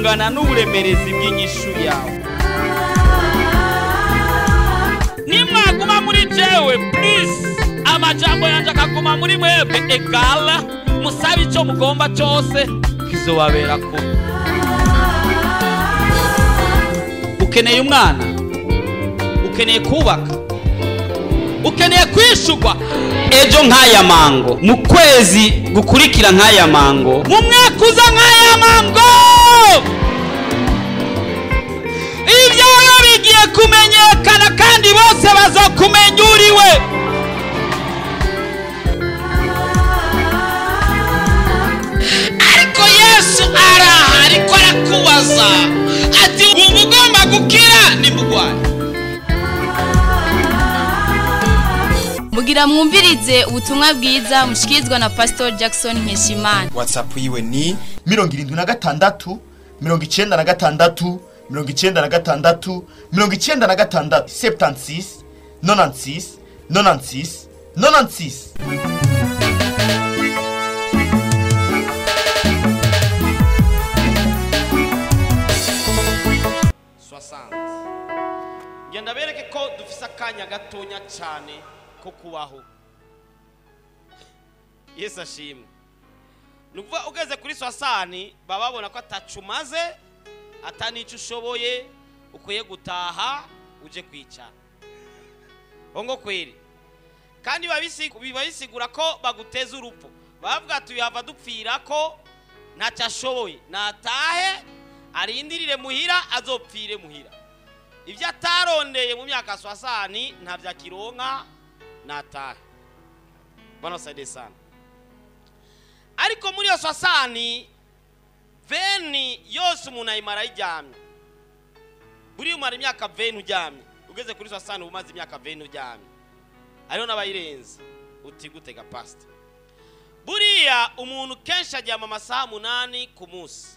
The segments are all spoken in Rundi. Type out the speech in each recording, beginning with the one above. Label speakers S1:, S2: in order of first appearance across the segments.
S1: bungana n'uburemerezi bw'inyishu yawe. Nimwaguma muri jewe please, amajambo yanje akaguma muri mwebwe egala, musabe icyo mugomba cyose kizobabera ko. Ukeneye umwana, ukeneye kubaka, ukeneye kwishugwa ejo nk'aya mango, mu kwezi gukurikira nk'aya mango, mu mwaka uza nk'aya mango, ibyawe bigiye kumenyekana kandi bose bazokumenya uriwe. Ariko Yesu ariko arakubaza ati ubu ugomba gukira ni mugwayi.
S2: Mugira mwumvirize ubutumwa bwiza mushikirizwa na Pastor Jackson Nkeshimana.
S3: WhatsApp yiwe ni 76 96 96 96 76 96 96 96.
S1: Genda bereke ko dufise akanya gatonya cyane ko kubaho. Yesu ashimwe. Nukuva ugeze kuri 60 bababona ko atacumaze, atanico ushoboye, ukwiye gutaha uje kwicara. Bongo kweri. Kandi bibayisigura ko baguteza urupfu. Bavuga tuyava dupfira ko ntacashoboye, natahe arindirire muhira azopfire muhira. Ibyo atarondeye mu myaka 60 ntavya kironka natahe. Bano side sana. Ariko muri 60 veni yose umuntu ayimara ijyamye. Buri umara imyaka 20 ujyamye. Ugeze kuri 60 umaze imyaka 20 ujyamye. Ariho nabayirenze uti gutega pasta. Buriya umuntu kenshi ajyama amasaha 8 ku munsi.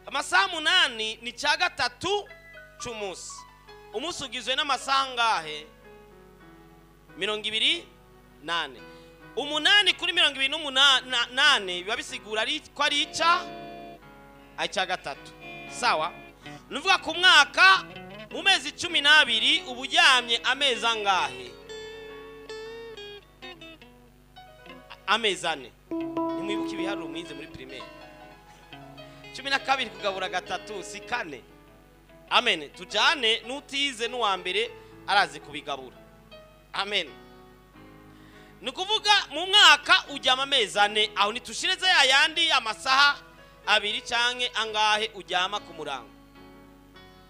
S1: Amasaha 8 ni cya gatatu cy'umunsi. Umunsi ugizwe n'amasaha ngahe? 28. 8 kuri 28 biba bisigura ko ari icya gatatu. Sawa? Nuvuga ku mwaka mu mezi 12 ubujyamye amezi angahe? Amezi 4. Nimwibuke ibiharuro mwize muri primaire. 12 kugabura gatatu si 4. Amen. Tujane nutize n'uwa mbere arazi kubigabura. Amen. Nukuvuga mu mwaka ujyama amezi 4, aho nitushireze yayandi amasaha 2 canke angahe ujyama ku murango.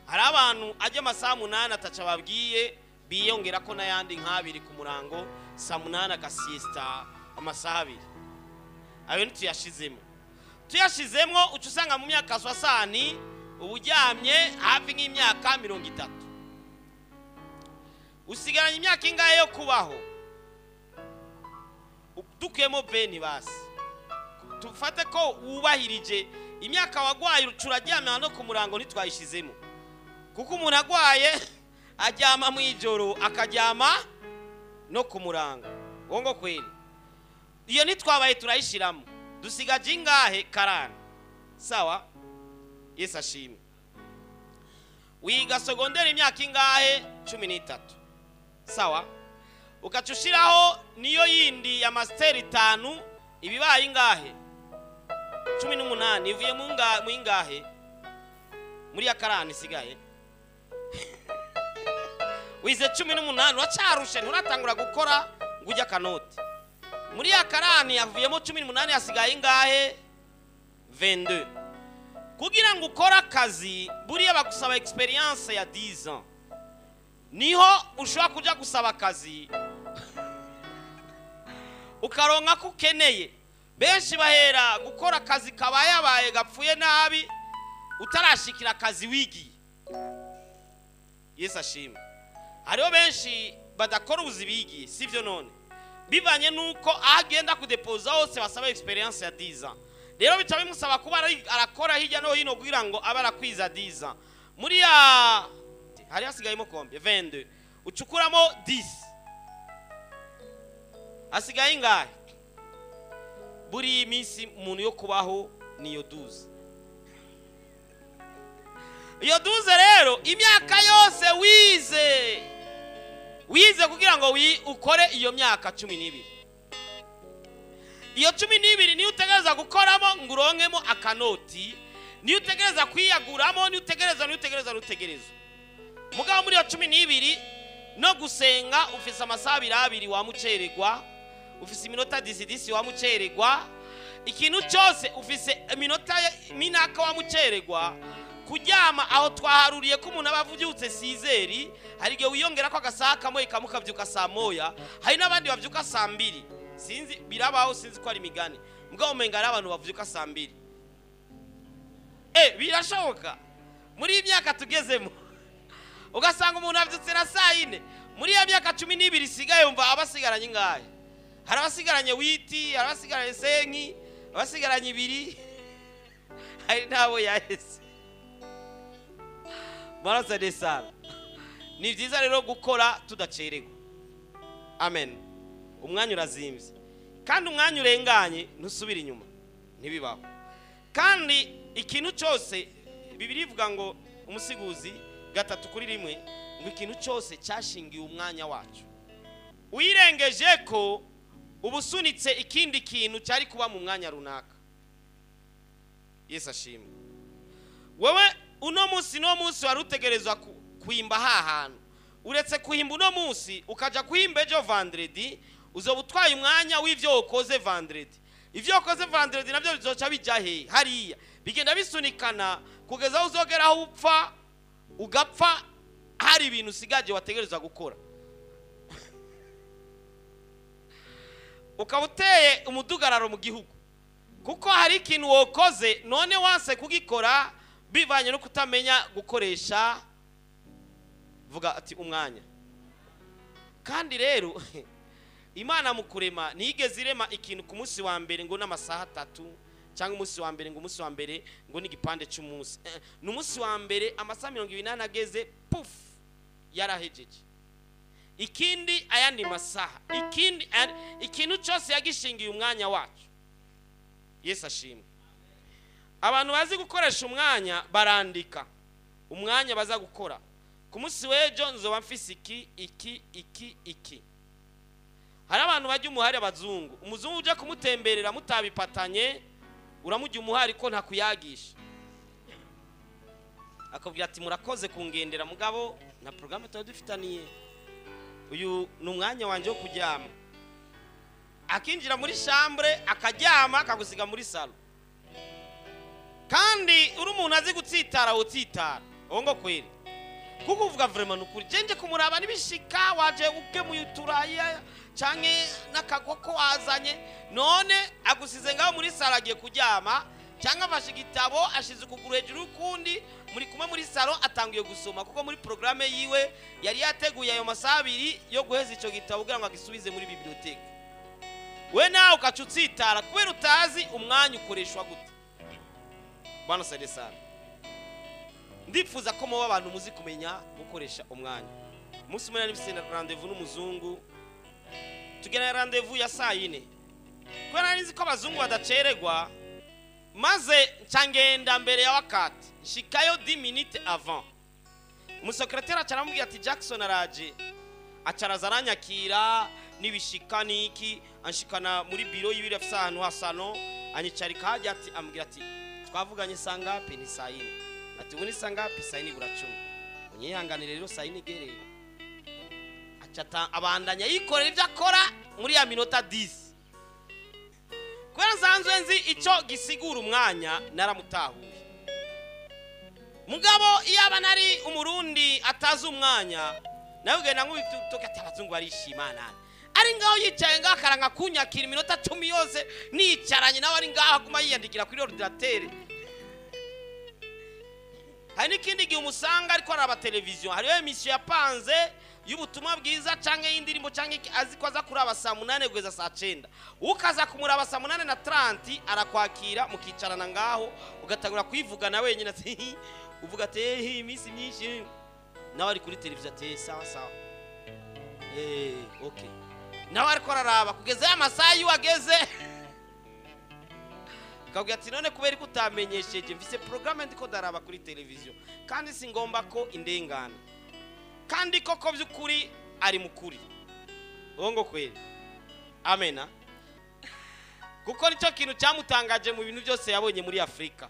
S1: Hari abantu ajya amasaha 8 ataca babwiye biyongera ko nayandi nk'abiri ku murango, saa 8 agasiesta amasaha 2. Ayo tuyashizemo uca usanga mu myaka 60 ubujyamye hafi nk'imyaka 30. Usigaranye imyaka ingahe yo kubaho? Dukemo beni basi. Tufate ko wubahirije imyaka wagwaye ucuraryama no ku murango nitwayishizemo. Kuko umuntu agwaye ajyama mu ijoro akaryama no ku murango. Wongo kweli. Iyo nitwabaye turayishiramo. Dusigaje ingahe? 40. Sawa? Yesu ashimwe. Wiga segonderi imyaka ingahe? 13. Sawa? Ukacushiraho niyo yindi ya master 5 ibibaye ingahe? 18. Ivuye mu ingahe? Muri ya 40 sigaye. Wize 18 uracarushe nturatangura gukora ngujya kanoti. Muri ya 40 yavuyemo 18 yasigaye ingahe? 22. Kugira ngo ukora akazi buriya bagusaba experience ya 10 ans. Niho ushobora kuja gusaba akazi ukaronka ko ukeneye. Benshi bahera gukora akazi kabaye gapfuye nabi utarashikira akazi wigi. Yesu ashimwe. Hariho benshi badakora ubuzibigi sivyo none. Bivanye nuko agenda kudepoza hose basaba experience ya 10 ans. Rero bica bimusaba kuba arakora hirya no hino kugira ngo abe arakwiza 10 ans. Muri ya hari hasigayemo kombe 22. Ucukuramo 10. Asigaye ingahe? Buri minsi umuntu yo kubaho niyo 12. iyo duze rero imyaka yose wize kugira ngo ukore iyo myaka 12. Iyo 12 niyo utegereza gukoramo ngo uronkemo akanoti, niyo utegereza kwiyaguramo, niyo utegereza. Mugabo muri iyo 12 no gusenga ufise amasaha 2 wamucererwa, ufise iminota 10 wamucererwa, ikintu cyose ufise iminota minaka wamucererwa. Kuryama aho twaharuriye ko umuntu abavubyutse 6 hari gihe wiyongera ko agasaha kamwe kamukavyuka saa moya, hari nabandi bavyuka saa 2. Sinzi birabaho, sinzi ko ari migani mugabo umenga ari abantu bavyuka saa 2. Birashoboka muri imyaka tugezemo ugasanga umuntu avyutse na saa 4. Muri ya myaka 12 isigaye umva abasigaranye ngahe? Hari abasigaranye 8, hari abasigaranye 5, abasigaranye 2, hari nabo yaheze. Maraza desala. Ni byiza rero gukora tudacererwa. Amen. Umwanya urazimvye. Kandi umwanya urenganye ntusubira inyuma. Ntibibaho. Kandi ikintu cyose Bibiliya ivuga ngo umusiguzi 3:1 ngo ikintu cyose cyashingiye umwanya wacu. Uyirengeje ko ubusunitse ikindi kintu cyari kuba mu mwanya runaka. Yesu ashimwe. Wewe uno munsi warutegerezwa kuhimba hahantu. Uretse kuhimba uno munsi ukaja kuhimba ejo vendredi, uzobutwaye umwanya w'ivyo ukoze vendredi. Ivyo ukoze vendredi navyo bizoca bija hariya. Bigenda bisunikana kugeza aho uzogeraho upfa, ugapfa hari ibintu usigaje wategerezwa gukora. Ukabuteye umudugararo mu gihugu. Kuko hari ikintu wokoze none wanse kugikora bivanye no kutamenya gukoresha vuga ati umwanya. Kandi rero Imana mu kurema nigeze irema ikintu ku munsi wa mbere ngo n'amasaha 3 cyangwa umunsi wa mbere ngo n'igipande cy'umunsi. N'umunsi wa mbere amasaha 28 ageze puf yarahejeje. Ikindi ayandi masaha, ikintu cyose yagishingiye umwanya wacu. Yesu ashimwe. Abantu bazi gukoresha umwanya barandika umwanya baza gukora. Ku munsi w'ejo nzoba mfise iki. Hari abantu bajya umuhari abazungu. Umuzungu uje kumutemberera mutabipatanye uramujya umuhari ko ntakuyagisha. Akabwira ati murakoze kungendera mugabo na programme dufitaniye. Uyu numwanya wanje wo kuryama. Akinjira muri chambre akaryama akagusiga muri salo. Kandi uri umuntu azi gutsitara utitara. Ongo kweli. Kuko uvuga vraiment nukuri jenje kumuraba nibishika waje uke muyuturaya canke nakagoko wazanye none agusize ngaho muri salo agiye kuryama cyangwa afashe igitabo ashize ukuguru hejuru kundi muri kumwe muri salo atangiye gusoma kuko muri programme yiwe yari yateguye ayo masaha 2 yo guheza ico gitabo kugira ngo agisubize muri biblioteke. We nawe ukacutsitara kubera utazi umwanya ukoreshwa gute. Bwana sade sana. Ndifuza ko muba abantu muzi kumenya gukoresha umwanya. Umunsi umwe nari mfise rendezvous n'umuzungu. Tugena rendezvous ya saa 4. Kwa nari nzi ko abazungu badacererwa maze ncangenda mbere ya wakati. Nshikayo 10 minutes avant. Umusekretari acaramubwira ati Jackson araje. Acaraza aranyakira nibishika niki anshikana muri biro y'ibiri afisa ahantu hasano anyicarika hajya ati ambwira ati twavuganye sangape ni saa 4. Ati ubu ni sangapi saa 4 buracumi. Unyihanganire rero saa 4 gereye. Acata abandanya yikorera ivyo akora muri ya minota 10. Kwera nsanzwe nzi ico gisigura umwanya naramutahuye. Mugabo iyo abanari umurundi atazi umwanya nawe ugenda nk'ubitoke ati abazungu barishimana. Ari ngaho yicaye ngaho akaranga kunyakira iminota 10 yose nicaranye nawe ari ngaho aguma yiyandikira kuri ordinateur. Hari n'ikindi gihe umusanga ariko araba televiziyo hariyo emission yapanze y'ubutumwa bwiza canke y'indirimbo canke azi ko aza kuraba saa 8 kugeza saa 9. Ukaza kumuraba saa 8:30 arakwakira mukicarana ngaho ugatagura kwivugana wenyine ati uvuga ati imisi myinshi nawe ari kuri televiziyo ati sawa sawa. Okay. Nawe ariko araraba kugeza ya masaha y'uwageze akabwira ati none kubera ko utamenyesheje mfise programme ndiko daraba kuri televiziyo kandi singomba ko indengana kandi koko by'ukuri ari mukuri bongo kweli amena kuko nicyo kintu cyamutangaje mu bintu byose yabonye muri Afrika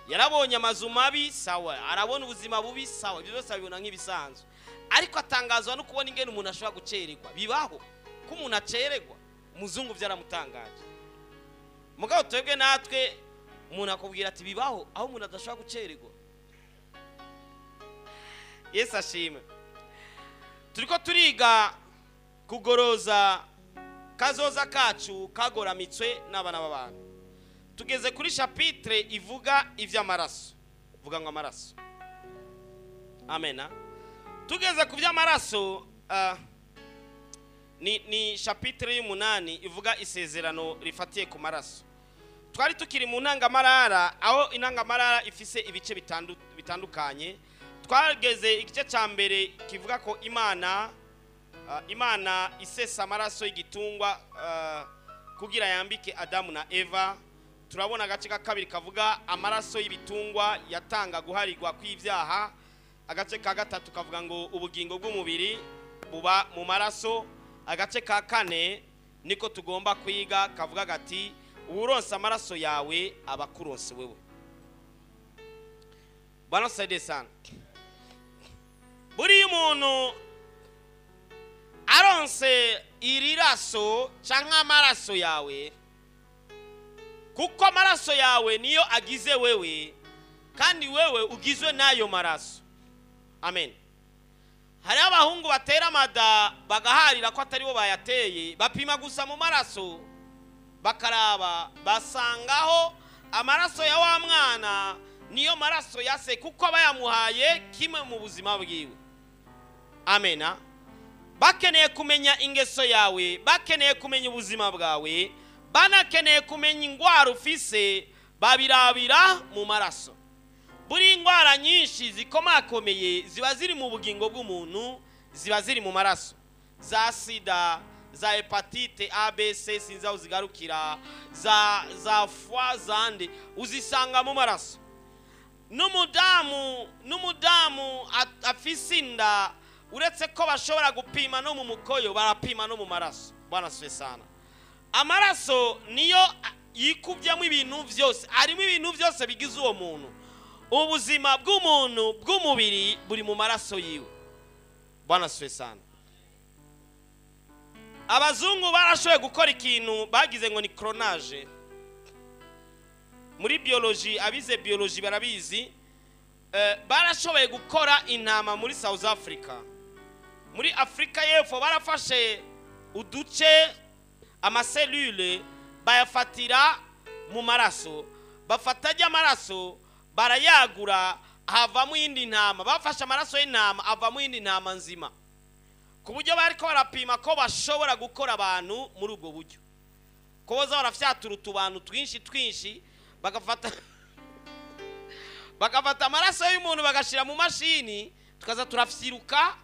S1: yarabonye amazu mabi sawa arabona ubuzima bubi sawa ibyo byose abibona nk'ibisanzwe ariko atangazwa no kubona ingene umuntu ashobora gucererwa bibaho ko umuntu acererwa muzungu byaramutangaje mugabo twebwe natwe umuntu akubwira ati bibaho aho umuntu adashobora gucererwa Yesu ashime turiko turiga kugoroza kazoza kacu kagoramitswe n'abana b'abantu tugeze kuri chapitre ivuga ivy'amaraso vuga ngo amaraso amena tugeze ku vy'amaraso ni chapitre y'umunani ivuga isezerano rifatiye ku maraso twari tukiri mu ntangamarara aho intangamarara ifise ibice bitandukanye twageze igice ca mbere kivuga ko Imana isesa amaraso y'igitungwa kugira yambike Adamu na Eva turabona agace ka kabiri kavuga amaraso y'ibitungwa yatanga guharirwa kw'ivyaha agace ka gatatu kavuga ngo ubugingo bw'umubiri buba mu maraso agace ka kane niko tugomba kwiga kavuga gati uronse amaraso yawe abakuronse wewe bana saide sana buri umuntu aronse iriraso canka amaraso yawe kuko amaraso yawe niyo agize wewe kandi wewe ugizwe nayo maraso amen hari abahungu batera amada bagaharira ko atari bo bayateye bapima gusa mu maraso bakaraba basangaho amaraso ya wa mwana niyo maraso yase kuko bayamuhaye kimwe mu buzima bwiwe amena bakeneye kumenya ingeso yawe bakeneye kumenya ubuzima bwawe banakeneye kumenya ingwara ufise babirabira mu maraso buri ingwara nyinshi zikomakomeye ziba ziri mu bugingo bw'umuntu ziba ziri mu maraso za sida za hepatite ABC sinza uzigarukira za foie zande uzisanga mu maraso n'umudamu afise inda uretse ko bashobora gupima no mu mukoyo barapima no mu maraso bwana sana amaraso niyo yikubyamo ibintu byose arimo ibintu byose bigize uwo muntu ubuzima bw'umuntu bw'umubiri buri mu maraso yiwe bwana sana abazungu barashoboye gukora ikintu bagize ngo ni clonage muri biology abize biology barabizi barashoboye gukora intama muri South Africa muri Afrika y'Epfo barafashe uduce amaselule bayafatira mu maraso bafatajya amaraso barayagura havamo indi ntama bafashe amaraso y'intama avamo indi ntama nzima ku buryo bariko barapima ko bashobora gukora abantu muri ubwo buryo ko boza barafyatura utubantu twinshi bagafata amaraso y'umuntu bagashira mu mashini tukaza turafyiruka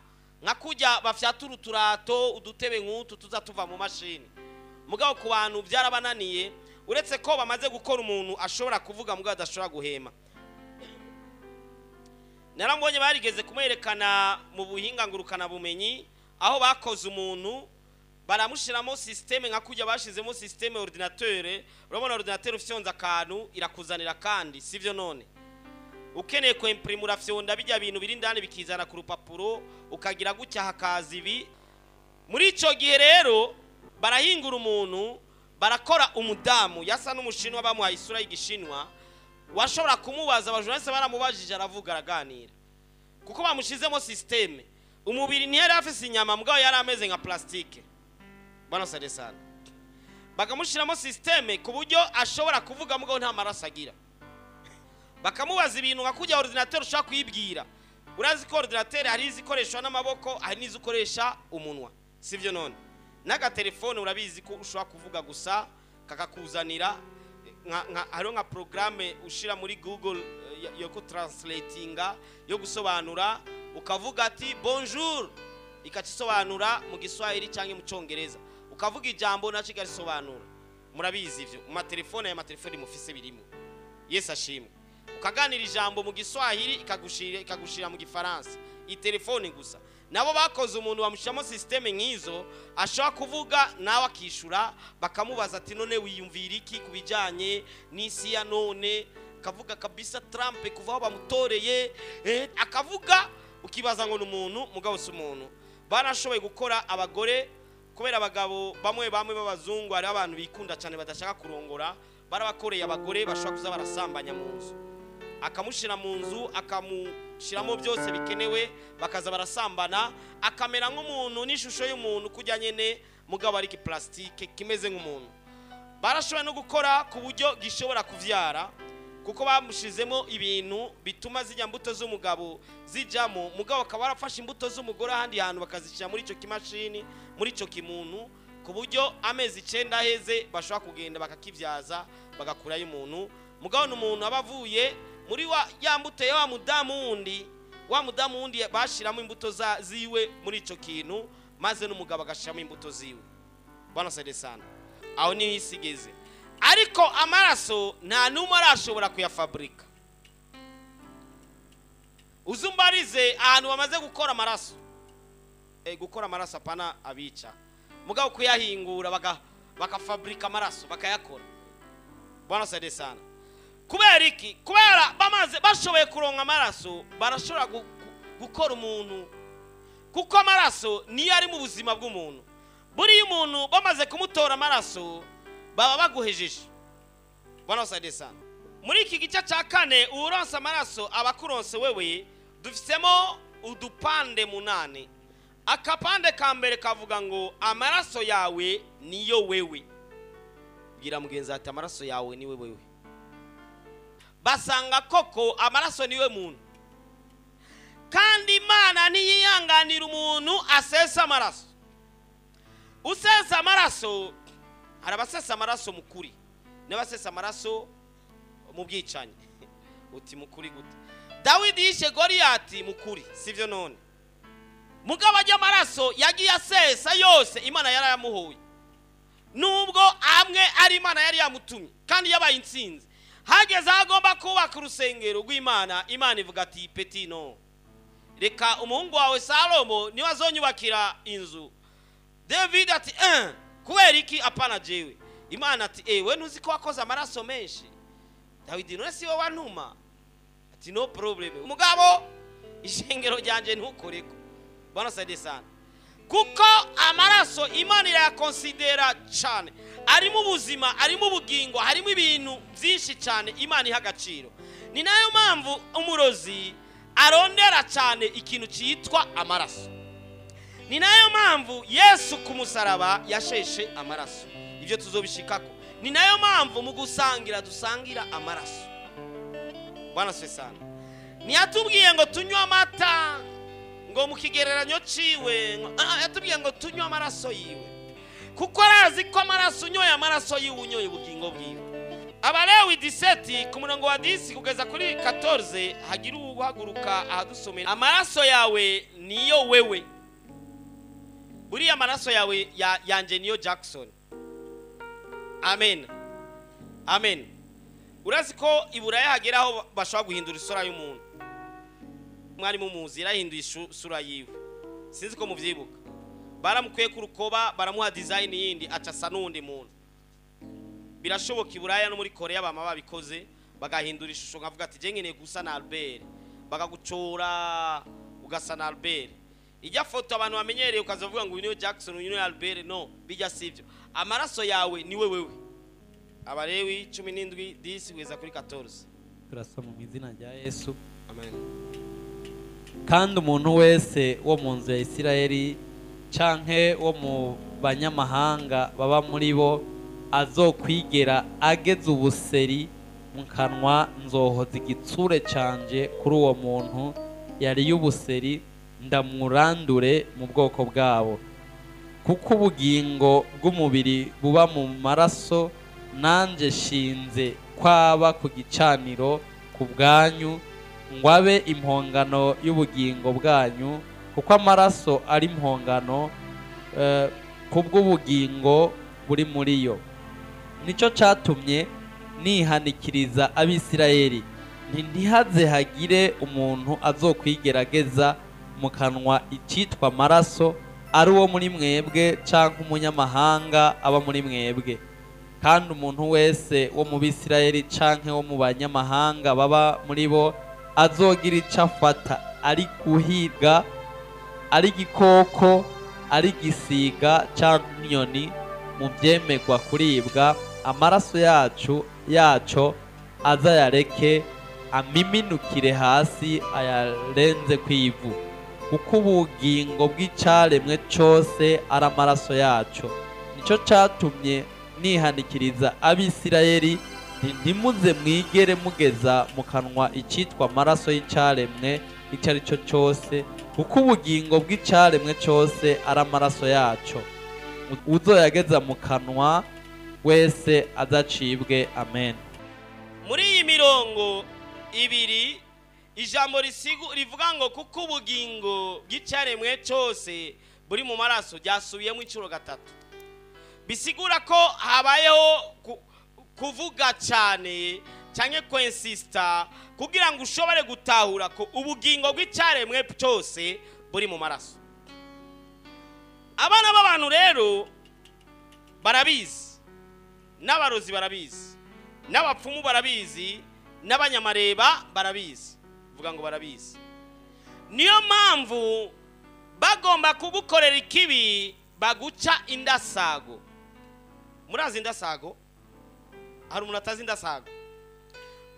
S1: nka kujya bafyatura uturato udutebe nk'utu tuza tuva mu mashini mugabo ku bantu byarabananiye uretse ko bamaze gukora umuntu ashobora kuvuga mugabo adashobora guhema narambonye barigeze kumwerekana mu buhinga ngurukana bumenyi aho bakoze umuntu baramushiramo systeme nka kujya bashizemo systeme ordinateur urabona ordinateur ufyonza akantu irakuzanira kandi sivyo none ukeneye ko imprimura fyonda bijya bintu biri ndani bikizana ku rupapuro ukagira gucya hakaza ibi muri ico gihe rero barahingura umuntu barakora umudamu yasa n'umushinwa bamuhaye isura y'igishinwa washobora kumubaza abajournaliste baramubajije aravuga araganira kuko bamushizemo systeme umubiri ntiyari afise inyama mugabo yari ameze nka plastique bana sana bakamushiramo systeme ku buryo ashobora kuvuga mugabo nta maraso agira bakamubaza ibintu nka kujya ordinateur ushaka kuyibwira urazi ko ordinateur hari izikoreshwa n'amaboko hari n'izukoresha umunwa sivyo none naga telefone urabizi ko ushobora kuvuga gusa kakakuzanira hariho nka programme ushira muri Google yo ku translatinga yo gusobanura ukavuga ati bonjour ikacisobanura mu Giswahili cyangwa mu Cyongereza ukavuga ijambo naco igasobanura murabizi ivyo mu matelefone ya matelefone mufise birimo. Yesu ashimwe. Ukaganira ijambo mu Giswahili ikagushira mu Gifaransa itelefone gusa. Nabo bakoze umuntu bamushiramo systeme nk'izo ashobora kuvuga nawe akishura bakamubaza ati none wiyumvira iki kubijanye n'isi ya none, akavuga kabisa Trump kuva aho bamutoreye akavuga ukibaza ngo n'umuntu mugabo si umuntu. Barashoboye gukora abagore kubera abagabo bamwe b'abazungu ari abantu bikunda cyane badashaka kurongora, barabakoreye abagore bashobora kuza barasambanya mu nzu, akamushira mu nzu akamushiramo byose bikenewe, bakaza barasambana, akamera nk'umuntu n'ishusho y'umuntu kujya nyene mugabo ari plastique kimeze nk'umuntu. Barashoboye no gukora ku buryo gishobora kuvyara kuko bamushizemo ibintu bituma zijya mbuto z'umugabo zijamo, mugabo akaba arafashe imbuto z'umugore ahandi hantu bakazishira muri ico kimashini muri ico kimuntu, ku buryo amezi 9 aheze bashobora kugenda bakakivyaza bagakurayo umuntu. Mugabo n'umuntu abavuye muri ya mbuto ya wa mudamu wundi bashiramo imbuto ziwe muri ico kintu, maze n'umugabo agashiramo imbuto ziwe. Bwana sede sana. Aho ni isigeze. Ariko amaraso nta numwe arashobora kuyafabrika. Uzumbarize ahantu bamaze gukora amaraso. Gukora amaraso apana abica. Mugabo kuyahingura bakafabrika amaraso bakayakora. Bwana sede sana. Kubera iki? Kubera bashoboye kuronka amaraso barashobora gukora umuntu. Kuko amaraso niyo ari mu buzima bw'umuntu. Buri umuntu bamaze kumutora amaraso baba baguhejeje. Bwana sede sana. Muri iki gice cya 4 uronse amaraso abakuronse wewe dufisemo udupande 8. Akapande ka mbere kavuga ngo amaraso yawe niyo wewe. Bwira mugenzi ati amaraso yawe ni wewe. Basanga koko amaraso niwe muntu. Kandi Imana niyihanganira umuntu asesa amaraso. Usesa amaraso harabasesa amaraso mukuri n'abasesa amaraso mu bwicanyi. Uti mukuri gute? Dawidi yishe Goliyati mukuri sivyo none. Mugabo ajya amaraso yagiye asesa yose Imana yarayamuhoye. Nubwo amwe ari Imana yari yamutumye kandi yabaye intsinzi. Hageze agomba kubaka urusengero rw'Imana, Imana ivuga ati peti no. Reka umuhungu wawe Salomo niwe azonyubakira inzu. David ati kubera iki apana jewe. Imana ati we nuzi ko wakoze amaraso menshi. David none si wowe wantuma. Ati no problem. Umugabo ishengero ryanje ntukoreko. Bwana sede sana. Kuko amaraso Imana irakonsidera cyane. Ari mu buzima, ari mu bugingo, harimo ibintu byinshi cyane Imana iha agaciro. Ni nayo mpamvu umurozi arondera cyane ikintu cyitwa amaraso. Ni nayo mpamvu Yesu ku musaraba yasheshe amaraso. Ibyo tuzobishikako. Ni nayo mpamvu mu gusangira dusangira amaraso. Bwana sede sana. Ntiyatubwiye ngo tunywe amata ngo mu kigereranyo ciwe, yatubwiye ngo tunywe amaraso yiwe. Kuko arazi ko amaraso unyoye amaraso yiwe unyoye ubugingo bwiwe. Abalewi 17 ku murongo wa 10 kugeza kuri 14 hagira uhaguruka ahadusomera amaraso yawe niyo wewe. Buri amaraso yawe yanje niyo Jackson. Amen. Amen. Urazi ko iburaya hageraho bashobora guhindura isura y'umuntu. Mwari mumuzi irahinduye isura yiwe. Sinzi ko muvyibuka. Baramukuye ku rukoba baramuha design yindi acasa nundi muntu. Birashoboka iburaya no muri Korea bama babikoze bagahindura ishusho nkavuga ati je nkeneye gusa na Albert. Bagagucora ugasa na Albert. Ijya foto abantu bamenyereye ukazavuga ngo uyu Jackson uyu Albert no bijya sivyo. Amaraso yawe ni wewe. Abalewi 17:10 kugeza kuri 14.
S4: Turasoma mu izina rya Yesu.
S1: Amen.
S4: Kandi umuntu wese wo mu nzu ya Isirayeli canke wo mu banyamahanga baba muri bo azokwigera ageze ubuseri mu kanwa, nzohoza igitsure canje kuri uwo muntu yari y'ubuseri ndamurandure mu bwoko bwabo. Kuko ubugingo bw'umubiri buba mu maraso, nanje shinze kwaba ku gicaniro ku bwanyu ngo abe impongano y'ubugingo bwanyu. Kuko amaraso ari impongano kubw'ubugingo buri muri yo. nicyo cyatumye nihanikiriza abisirayeli ntihaze hagire umuntu azokwigerageza mu kanwa icyitwa amaraso ari uwo muri mwebwe cyangwa umunyamahanga aba muri mwebwe. Kandi umuntu wese wo mu bisirayeli cyangwa wo mu banyamahanga baba muri bo azogira icyo afata, ari guhiga, ari igikoko, ari igisiga cyangwa inyoni mu byemegwa kuribwa, amaraso yaco azayareke amiminukire hasi ayarenze ku ivu, kuko ubugingo bw'icyaremwe cyose ari amaraso yaco. Nicyo cyatumye nihanikiriza abisirayeli ntimuze mwigere mugeza mu kanwa icyitwa amaraso y'icyaremwe icyo ari cyo cyose, kuko ubugingo bw'icyaremwe cyose ari amaraso yaco. Uzoyageza mu kanwa wese azacibwe. Amen.
S1: Muri iyi mirongo ibiri ijambo rivuga ngo kuko ubugingo bw'icyaremwe cyose buri mu maraso ryasubiyemo inshuro gatatu, bisigura ko habayeho kuvuga cyane cyane kwensista kugira ngo ushobore gutahura ko ubugingo bw'icyaremwe cyose buri mu maraso. Abana b'abantu rero barabizi, n'abarozi barabizi, n'abapfumu barabizi, n'abanyamareba barabizi. Vuga ngo barabizi. Niyo mpamvu bagomba kugukorera ikibi baguca indasago. Murazi indasago? Hari umuntu atazi indasago?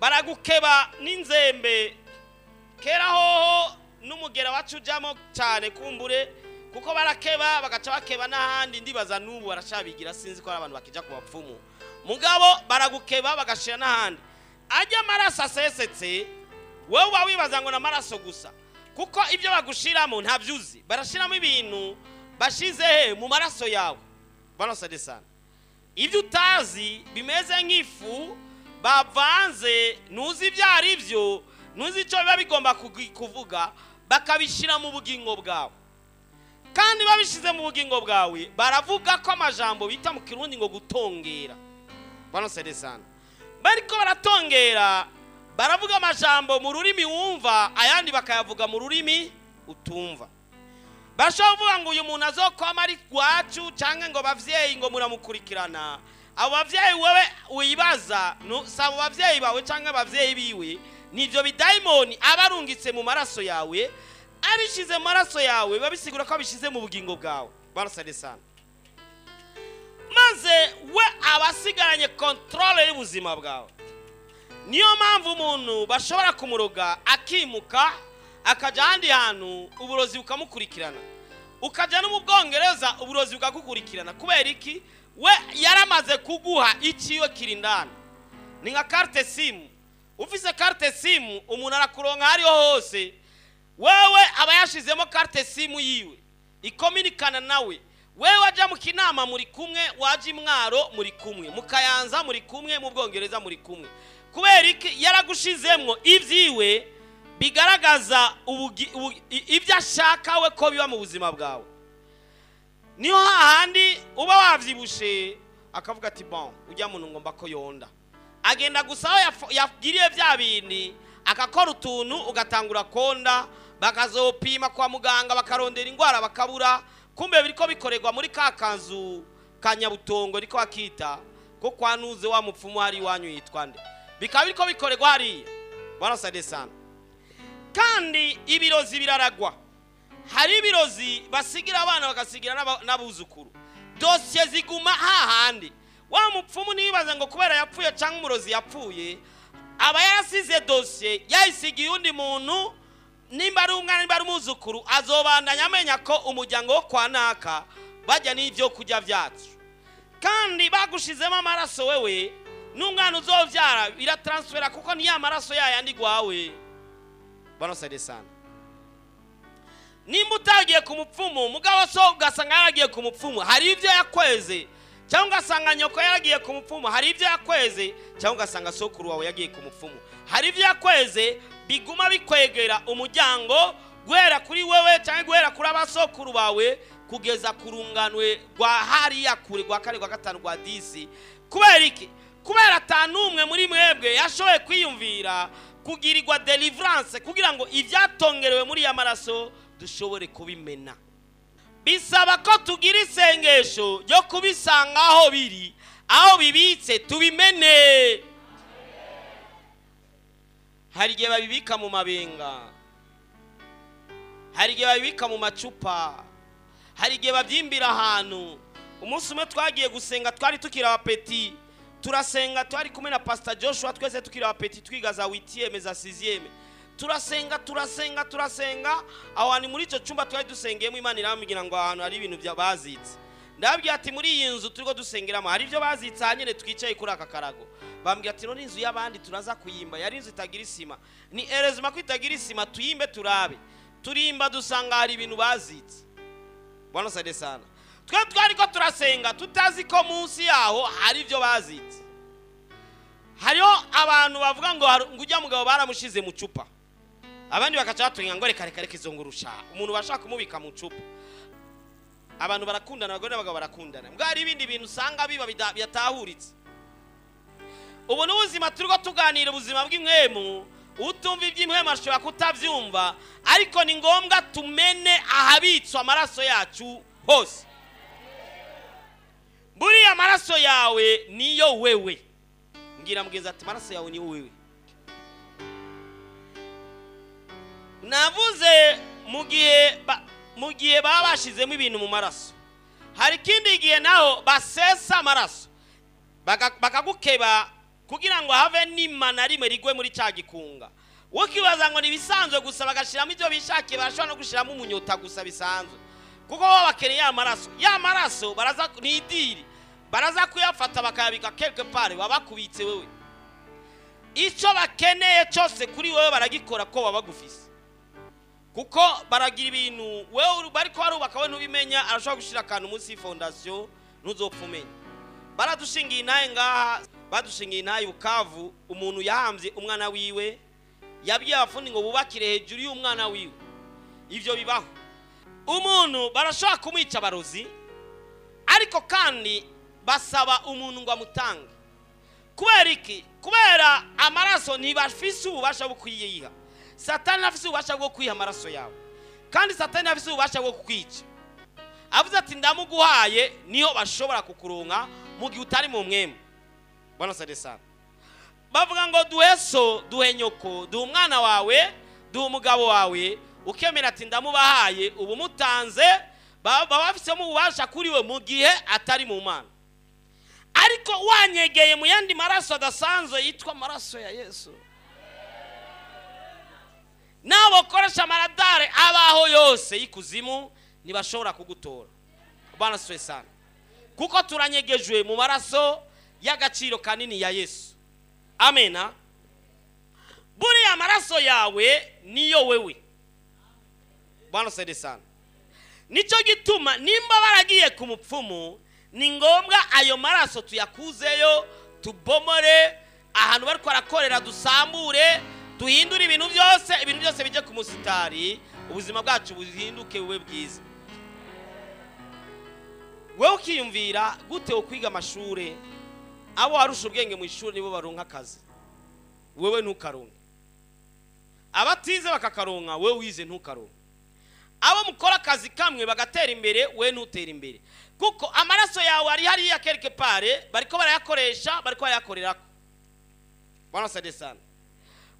S1: Baragukeba n'inzembe. Kera hoho n'umugera wacu ujamo cyane kumbure, kuko barakeba bagaca bakeba n'ahandi, ndibaza n'ubu barashabigira, sinzi ko ari abantu bakija ku bapfumu. Mugabo baragukeba bagashira n'ahandi. Ajya amaraso asesetse, wowe wibaza ngo n'amaraso gusa, kuko ibyo bagushiramo ntabyuzi. Barashiramo ibintu bashize mu maraso yawe. Banosade sana. Ibyo utazi bimeze nk'ifu bavanze, nuzi byari byo, nuzi icyo biba bigomba kuvuga, bakabishira mu bugingo bwawe. Kandi babishize mu bugingo bwawe baravuga ko amajambo bita mu Kirundi ngo gutongera. Banosade sana. Bariko baratongera, baravuga amajambo mu rurimi wumva, ayandi bakayavuga mu rurimi utumva. Bashobora kuvuga ngo uyu muntu azokwama ari gwacu cyangwa ngo bavyeyi ngo muramukurikirana. Abo bavyeyi wewe uyibaza, sabo bavyeyi bawe cyangwa abavyeyi biwe, nivyo bidayimoni abarungitse mu maraso yawe, abishize mu maraso yawe babisigura ko abishize mu bugingo bwawe. Barasade sana. Maze we abasigaranye controle y'ubuzima bwawe. Niyo mpamvu umuntu bashobora kumuroga akimuka akaja handi hantu uburozi bukamukurikirana, ukaja no mu Bwongereza uburozi bukagukurikirana. Kubera iki? We yaramaze kuguha ikiyo kirindana. Ni nka carte simu. Ufise carte simu umuntu arakuronka hariho hose, wewe aba yashizemo carte simu yiwe ikominikana nawe. Wewe waja mu Kinama muri kumwe, waje Imwaro muri kumwe, mu Kayanza muri kumwe, mu Bwongereza muri kumwe. Kubera iki? Yaragushizemwo ivyiwe bigaragaza ibyo ashaka we ko biba mu buzima bwawe. Niyo hahandi uba wavyibushe akavuga ati bon, ujya muntu ngomba ko yonda, agenda gusa yagiriye bya bindi akakora utuntu ugatangura konda, bakazopima kwa muganga bakarondera ingwara bakabura, kumbe biriko bikorerwa muri kakanzu kanyabutongo riko akita ko kwanuze wa mupfumu hari wanyu yitwa nde, bikaba biriko bikorerwa hariya. Barasade sana. Kandi ibirozi biraragwa. Hari ibirozi basigira abana bagasigira n'abuzukuru. Dosiye ziguma hahandi. Wa mupfumu nibaza ngo kubera yapfuye cyangwa umurozi yapfuye, aba yarasize dosiye yayisigiye undi muntu, nimba ari umwana nimba ari umuzukuru, azobandanya amenya ko umuryango wo kwa naka bajya n'ibyo kujya byacu. Kandi bagushizemo amaraso wewe n'umwana uzovyara biratransfera, kuko ni ya maraso yayandi gwawe. Banosade sana. Nimba utagiye ku mupfumu, mugabo so ugasanga yaragiye ku mupfumu, hari ibyo yakweze, cyangwa ugasanga nyoko yaragiye ku mupfumu, hari ibyo yakweze, cyangwa ugasanga sokuru wawe yagiye ku mupfumu, hari ibyo yakweze, biguma bikwegera umuryango guhera kuri wewe cyangwa guhera kuri abasokuru bawe kugeza kurunganwe rwa hariya kure rwa kane rwa gatanu rwa disi, kubera iki? Kubera atanumwe muri mwebwe yashoboye kwiyumvira kugirirwa deliverance kugira ngo ivyatongerewe muri ya maraso dushobore kubimena. Bisaba ko tugira isengesho ryo kubisanga aho biri, aho bibitse tubimene. Hari igihe babibika mu mabenga, hari igihe babibika mu macupa, hari igihe babyimbira ahantu. Umunsi umwe twagiye gusenga, twari tukiri abapeti, turasenga, twari kumwe na Pastor Joshua, twese tukiri abapeti twiga za 8e za 6e. Turasenga aho ni muri ico cyumba twari dusengeyemo. Imana irambwira ngo ahantu hari ibintu byabazitse. Ndababwira ati muri iyi nzu turiko dusengeramo hari ibyo bazitse hanyene twicaye kuri aka karago. Bambwira ati none inzu y'abandi turaza kuyimba, yari inzu itagira isima. Ni erezima ko itagira isima, tuyimbe turabe. Turimba dusanga hari ibintu bazitse. Bwana sade sana. Twari ko turasenga tutazi ko munsi yaho hari ibyo bazitse. Hariho abantu bavuga ngo ujya mugabo baramushize mu cupa, abandi bakaca batunga ngo reka izongurusha umuntu bashaka kumubika mu cupa. Abantu barakundana, abagore n'abagabo barakundana, mbwa hari ibindi bintu usanga biba byatahuritse. Ubu n'ubuzima turiko tuganira ubuzima bw'inkwemu, utumva iby'inkwemu ashobora kutavyumva, ariko ni ngombwa tumene ahabitswe amaraso yacu hose. Buriya amaraso yawe niyo wewe. Ngira mugeza ati amaraso yawe niyo wewe. Navuze mu gihe baba bashizemo ibintu mu maraso, hari kindi gihe naho basesa amaraso bakagukeba kugira ngo have n'imana rimwe rigwe muri cya gikunga. Wokibaza ngo nibisanzwe gusa bagashiramo ibyo bishakiye, barashobora no gushiramo umunyota gusa bisanzwe, kuko baba bakeneye ya maraso baraza nidiri, baraza kuyafata bakayabika quelque part, babakubitse wewe. Icyo bakeneye cyose kuri wewe baragikora ko babagufise, kuko baragira ibintu wewe bariko barubaka we ntubimenya. Arashobora gushira akantu munsi y'ifondation ntuzopfumenya. Baradushingiye intaye ngaha, badushingiye intaye Bukavu, umuntu yahambye umwana wiwe, yabwiye abafundi ngo bubakire hejuru y'umwana wiwe. Ivyo bibaho. Umuntu barashobora kumwica barozi, ariko kandi basaba umuntu ngo amutange. Kubera iki? Kubera amaraso ntibafise ububasha bwo kuyiha. Satani afise ububasha bwo kwiha amaraso yawe, kandi Satani afise ububasha bwo kukwica. Avuze ati ndamuguhaye niho bashobora kukuronka mu gihe utari mu mwemu. Bwana sade sana. Bavuga ngo duheso, duhe nyoko, duhe umwana wawe, duhe umugabo wawe, ukemera ati ndamubahaye, ubu mutanze, baba bafisemo ububasha kuri we mu gihe atari mu Mana. Ariko wanyegeye mu yandi maraso adasanzwe yitwa maraso ya Yesu, nabo koresha maradare abaho yose y'ikuzimu ntibashobora kugutora. Bwana swe sana, kuko turanyegejwe mu maraso y'agaciro kanini ya Yesu. Amena. Buriya amaraso yawe niyo wewe. Bwana sede sana. Nico gituma nimba baragiye ku mupfumu, ni ngombwa ayo maraso tuyakuzeyo, tubomore ahantu bariko arakorera, dusambure, duhindura ibintu byose bije ku musitari, ubuzima bwacu buhinduke bube bwiza. Wewe ukiyumvira gute ukwiga amashure, abo warusha ubwenge mu ishuri nibo baronka akazi, wewe ntukaronka. Abatize bakakaronka, wewe wize ntukaronka. Abo mukora akazi kamwe bagatera imbere, wewe ntutera imbere, kuko amaraso yawe ari hariya quelque part bariko barayakoresha, bariko bayakorerako. Bwana sade sana.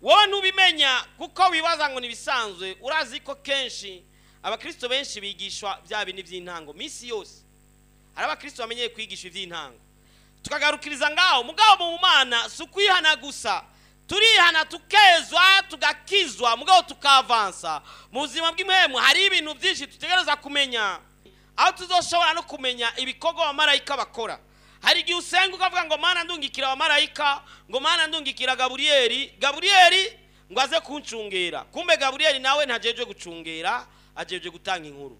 S1: Wowe ntubimenya kuko wibaza ngo nibisanzwe. Urazi ko kenshi abakristo benshi bigishwa bya bintu by'intango misi yose. Hari abakristo bamenyeye kwigisha iby'intango, tukagarukiriza ngaho. Mugabo mu Mana sukwihana gusa, turihana tukezwa tugakizwa, mugabo tukavansa mu buzima bw'imhemu. Hari ibintu byinshi tutegereza kumenya, aho tuzoshobora no kumenya ibikorwa abamarayika bakora. Hari igihe usenga ukavuga ngo Mana ndungikira abamarayika, ngo Mana ndungikira Gaburiyeli ngo aze kuncungera. Kumbe Gaburiyeli nawe ntajeje gucungera, ajeje gutanga inkuru.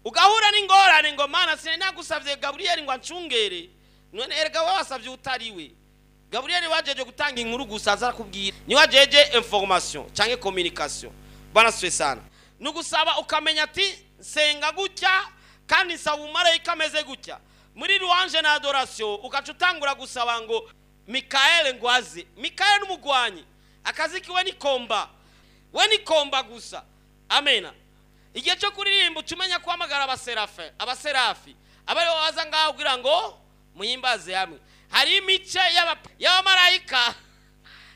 S1: Ugahura n'ingorane ngo Mana sine nagusavye Gaburiyeli ngo ancungere, none erega wasavye utariwe. Gaburiyeli wajeje gutanga inkuru gusa, aza kubwira ni wajeje information canke communication. Bana swe sana. Nugusaba ukamenya ati senga gutya kandi nsaba umarayika ameze gutya. muri louange na adoration ukaca utangura gusaba ngo Mikael ngwaze. Mikael n'umugwanyi akazi kiwe ni komba, we ni komba gusa. Amena. Igihe cyo kuririmba ucumenya kwamagara abaserafi abari waza ngaho kugira ngo muhimbaze hamwe. Hari imice y'abamarayika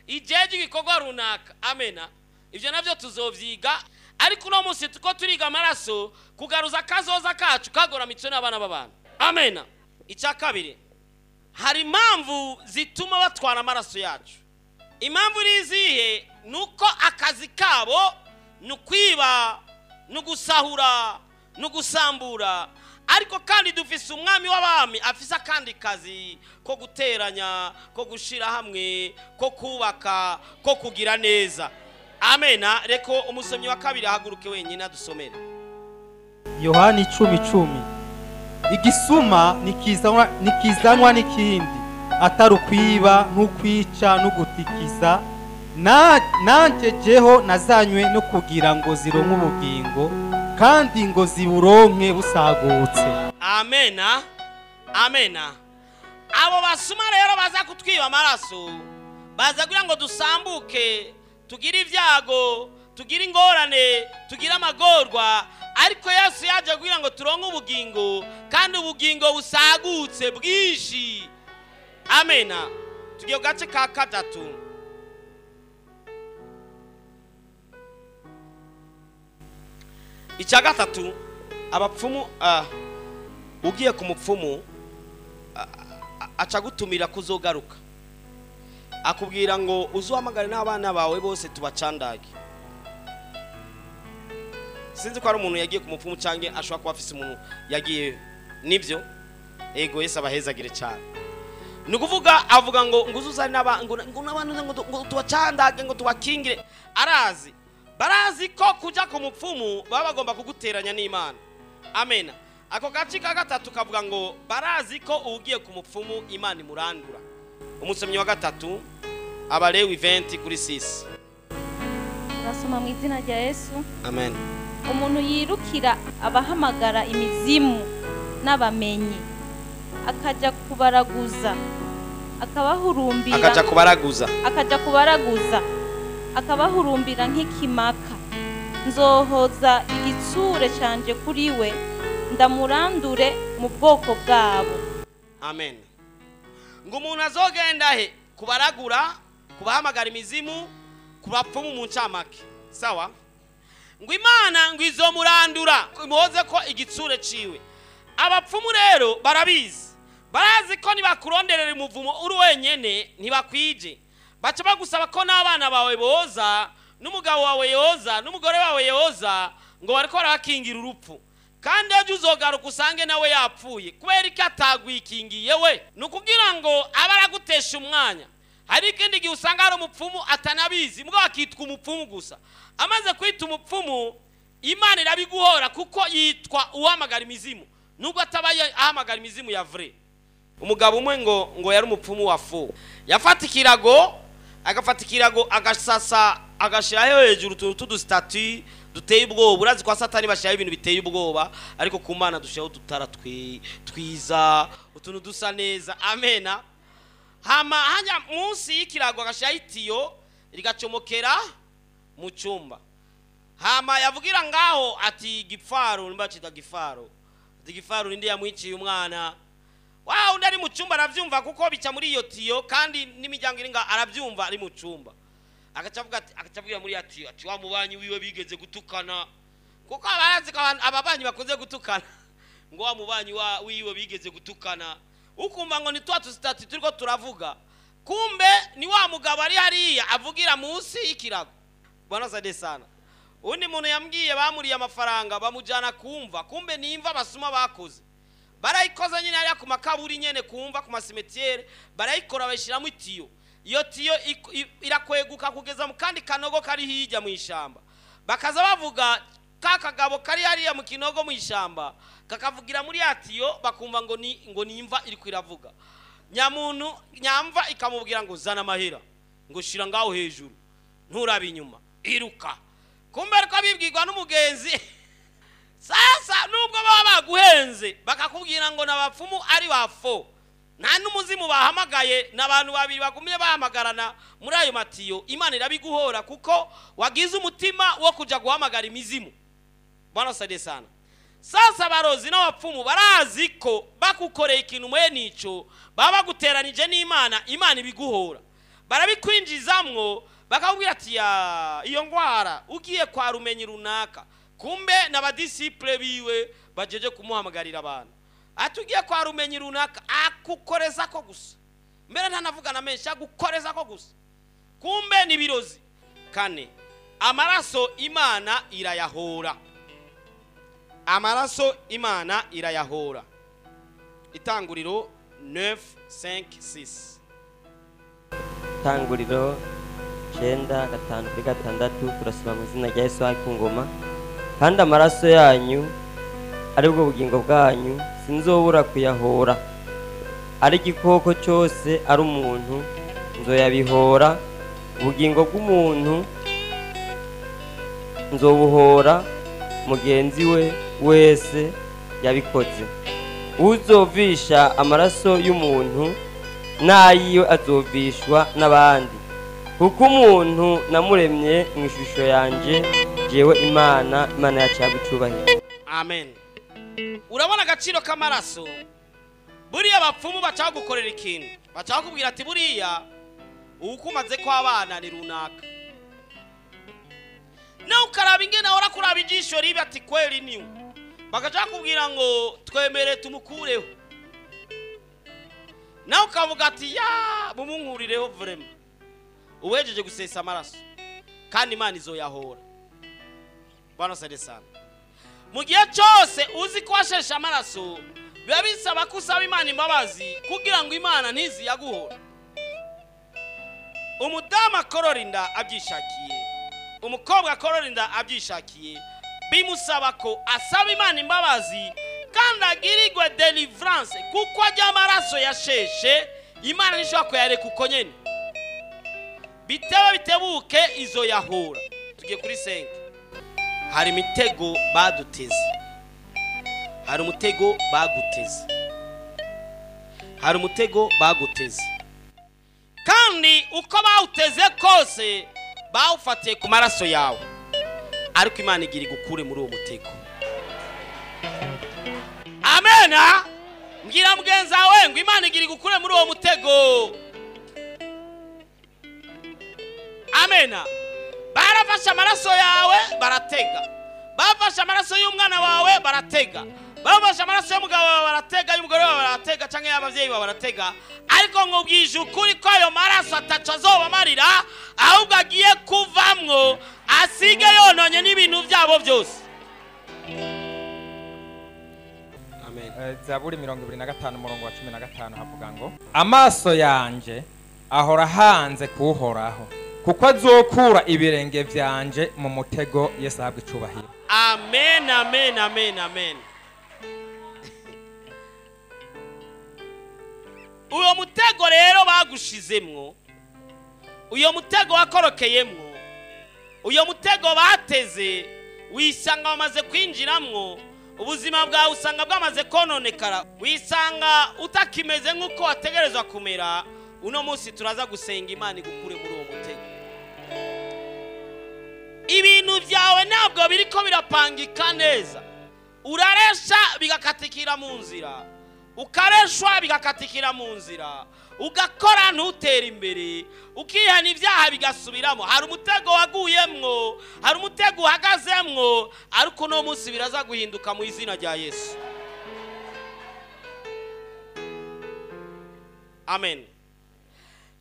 S1: ijeje igikorwa runaka. Amena. Ivyo navyo tuzovyiga, ariko no munsi tuko turiga amaraso kugaruza kazoza kacu kagora mico n'abana b'abantu. Amena. Icya kabiri, hari impamvu zituma batwara amaraso yacu. Impamvu rizihe nuko akazi kabo nukwiba, nugusahura, nugusambura, ariko kandi dufise umwami w'abami afise akandi kazi ko guteranya, ko gushira hamwe, ko kubaka, ko kugira neza. Amena. Reko umusomyi wa kabiri ahaguruke wenyine adusomere.
S5: Yohani 10:10. Igisuma nikizanwa n'ikindi atari ukwiba n'ukwica n'ugutikiza, nanje jeho nazanywe no kugira ngo zironke ubugingo kandi ngo ziburonke busagutse.
S1: Amena. Amena. Abo basuma rero baza kutwiba amaraso, baza kugira ngo dusambuke, tugire ibyago, tugire ingorane, tugire amagorwa, ariko Yesu yaje kugira ngo turonke ubugingo kandi ubugingo busagutse bwishi. Amena. Tugiye gace ka gatatu. Icya gatatu, abapfumu ugiye ku mupfumu aca gutumira kuzogaruka, akubwira ngo uzuhamagare n'abana bawe bose tubacandage. Sinzi ko ari umuntu yagiye ku mupfumu canke ashobora kuba afise umuntu yagiye nivyo. Ego Yesu abahezagire cyane. Nukuvuga avuga ngo nguzuzari n'abantu ngo tubacandage ngo tubakingire. Arazi barazi ko kuja ku mupfumu baba bagomba kuguteranya n'Imana. Amena. Ako gace ka gatatu kavuga ngo barazi ko ugiye ku mupfumu Imana imurandura. Umusomyi wa gatatu Abalewi 20:6.
S6: Turasoma mu izina rya Yesu.
S1: Amen.
S6: Umuntu yirukira abahamagara imizimu n'abamenyi akaja kubaraguza, akabahurumbira, akabahurumbira nk'ikimaka, nzohoza igitsure canje kuri we, ndamurandure mu bwoko bwabo.
S1: Amen. Ngo umuntu azogenda he kubaragura, kubahamagara imizimu, kubapfumu mu ncamake. Sawa? Ngo Imana ngo izomurandura imuhoze ko igitsure ciwe. Abapfumu rero barabizi, barazi ko nibakuronderera umuvumo uri wenyene ntibakwije, baca bagusaba ko n'abana bawe boza, n'umugabo wawe yoza, n'umugore wawe yoza, ngo bariko barakingira urupfu, kandi ejo uzogaruka usange nawe yapfuye kubera ko atagwikingiye we. Nukugira ngo abaragutesha umwanya. Hari ikindi gihe usanga hari umupfumu atanabizi, mbwa akitwa umupfumu gusa. Amaze kwita umupfumu, Imana irabiguhora kuko yitwa uhamagara imizimu, nubwo atabaye ahamagara imizimu ya vrai. Umugabo umwe ngo yari umupfumu wa fu, yafata ikirago, agafata ikirago agasasa agashiraho hejuru utuntu statue duteye ubwoba. Urazi kwa Satani bashiraho ibintu biteye ubwoba, ariko ku Mana dushiraho dutara twiza, utuntu dusa neza. Amena. Hama hanya munsi y'ikirago agashiraho itiyo rigacomokera mu cyumba. Hama yavugira ngaho ati gipfaro, nimbacita gipfaro. Ati gipfaro ninde yamwiciye umwana. Wow, ndari mu cyumba aravyumva kuko bica muri iyo tiyo, kandi n'imiryango iringa aravyumva ari mu cyumba. Akacavuga muri atiyo ati wa mubanyi wiwe bigeze gutukana, kuko abarazi ko ababanyi bakoze gutukana. Ngo wa mubanyi wiwe bigeze gutukana, ukumva ngo ni twatu stati turiko turavuga, kumbe ni wa mugabo ari hariya avugira munsi y'ikirago. Bwana sade sana. Undi muntu yambwiye bamuriye amafaranga bamujana kumva, kumbe nimva basuma bakoze. Barayikoza nyine hariya ku makaburi nyene kumva ku masimetiere, barayikora bashiramo itiyo. Iyo tiyo irakweguka kugeza mu kandi kanogo kari hirya mu ishamba. Bakaza bavuga kakagabo kari hariya mu kinogo mu ishamba, kakavugira muri atiyo, bakumva ngo nimva iri kwiravuga. Nyamuntu nyamva ikamubwira ngo zana amahera, ngo shira ngaho hejuru, nturabe inyuma, iruka. Kumbe ko bibwirwa n'umugenzi. Sasa nubwo baba baguhenze urenze bakakubwira ngo n'abapfumu ari bafo nta n'umuzimu bahamagaye n'abantu babiri bagumye bahamagarana muri ayo matiyo Imana irabiguhora kuko wagize umutima wo kuja guhamagara imizimu. Bwana sade sana. Sasa barozi n'abapfumu barazi ko bakukoreye ikintu mwe nico baba guteranije n'Imana, Imana ibiguhora. Barabikwinjizamwo bakakubwira ati iyo ngwara ugiye kwa rumenyi runaka, kumbe n'abadisciple biwe bajeje kumuhamagarira abantu. Atugiye kwa rumenyi runaka akukoreza ko gusa, mbere ntanavuga na menshi agukoreza ko gusa, kumbe ni birozi. Kane, amaraso Imana irayahora. Amaraso Imana irayahora. Itanguriro 9:5-6.
S7: Itanguriro 9:5-6 turasoma mu izina rya Yesu ku ngoma. Kandi amaraso yanyu aribwo bugingo bwanyu sinzobura kuyahora. Ari igikoko cyose ari umuntu nzoyabihora. Ubugingo bw'umuntu nzobuhora mugenzi we wese yabikoze. Uzovisha amaraso y'umuntu nayiyo azovishwa n'abandi, kuko umuntu namuremye mu ishusho yanje jewe Imana yacu yagucubahira.
S1: Amen. Urabona agaciro k'amaraso? Buriya abapfumu bacagukorera ikintu, bacakubwira ati buriya ukumaze kwa abana ni runaka, na ukaraba ingene ahora kuraba ijisho ribi ati kweli niwe, bakacakubwira ngo twemere tumukureho, na ukavuga ati mumunkurireho vrema, uwejeje gusesa amaraso kandi Imana izoyahora. Bwana sade sana. Mu gihe cyose uzi ko washesha amaraso biba bisaba kusaba Imana imbabazi kugira ngo Imana ntizi yaguhora. Umudamu akorora inda abyishakiye, umukobwa akorora inda abyishakiye, bimusaba ko asaba Imana imbabazi kandi agirirwe deliverance kuko ajya amaraso yasheshe Imana nishobora kuyareka uko nyene. Bitewe bitebuke izo yahora. Tugiye kuri 5. Hari imitego baduteze. Hari umutego baguteze. Hari umutego baguteze. Kandi uko bawuteze kose bawufatiye ku maraso yawe, ariko Imana igira igukure muri uwo mutego. Amena. Mbwira mugenza wawe ngo Imana igira igukure muri uwo mutego. Amena. Barafashe amaraso yawe baratega, bafashe amaraso y'umwana wawe baratega, bafashe amaraso y'umugabo wawe baratega, y'umugore wawe baratega, canke y'abavyeyi bawe baratega, ariko ngo bwije ukuri ko ayo maraso ataca azobamarira, ahubwo agiye kuvamwo asige yononye n'ibintu byabo byose. Amen.
S8: Zaburi 25:15 havuga ngo amaso yanje ahora hanze kuhoraho, kuko azokura ibirenge vyanje mu mutego Yesu ahabwe icubahiro.
S1: Amen, amen, amen, amen. Uyo mutego rero bagushizemwo, uyo mutego wakorokeyemwo, uyo mutego bateze, wisanga bamaze kwinjiramwo, ubuzima bwawe usanga bwamaze kononekara, wisanga utakimeze nk'uko wategerezwa kumera. Uno munsi turaza gusenga Imana igukure muri uwo mutego. Ibintu byawe ntabwo biriko birapangika neza, uraresha bigakatikira mu nzira, ukareshwa bigakatikira mu nzira, ugakora ntutera imbere, ukihana ibyaha bigasubiramo. Hari umutego waguyemwo, hari umutego uhagazemwo, ariko no munsi biraza guhinduka mu izina rya Yesu. Amen.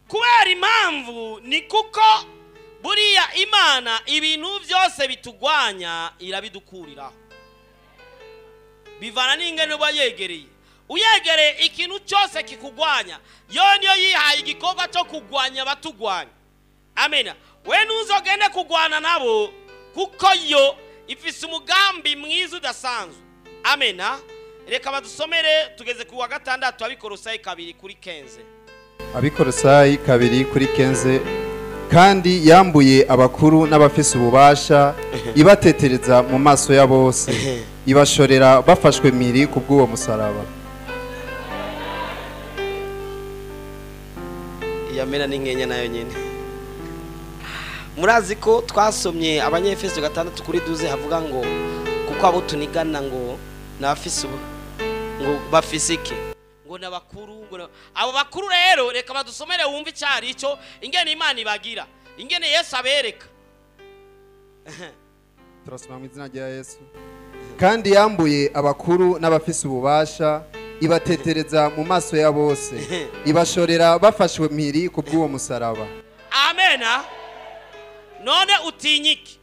S1: Kubera impamvu ni kuko buriya Imana ibintu byose bitugwanya irabidukuriraho, bivana n'ingene uba yegereye. Uyegereye ikintu cyose kikugwanya, yo niyo yihaye igikorwa cyo kugwanya batugwanya. Amena. We ntuzogende kugwana nabo kuko yo ifise umugambi mwiza udasanzwe. Amena. Reka badusomere tugeze ku wa 6 Abikorosayi 2:15.
S9: Abikorosayi 2:15 kandi yambuye abakuru n'abafise ububasha ibatetereza mu maso ya bose ibashorera bafashwe miri ku bw'uwo musaraba.
S1: Iyamena n'inkenya nayo nyene. Murazi ko twasomye abanyefeso 6:12 havuga ngo kuko abo tunigana ngo nabafise ngo bafisike ngo nabakuru ngo abo bakuru rero reka badusomere wumva icyari ico ingene Imana ibagira ingene Yesu abereka.
S9: Turasoma mu izina rya Yesu. Kandi yambuye abakuru n'abafise ububasha ibatetereza mu maso ya bose ibashorera bafashwe miri ku bw'uwo musaraba.
S1: Amena. None utinyiki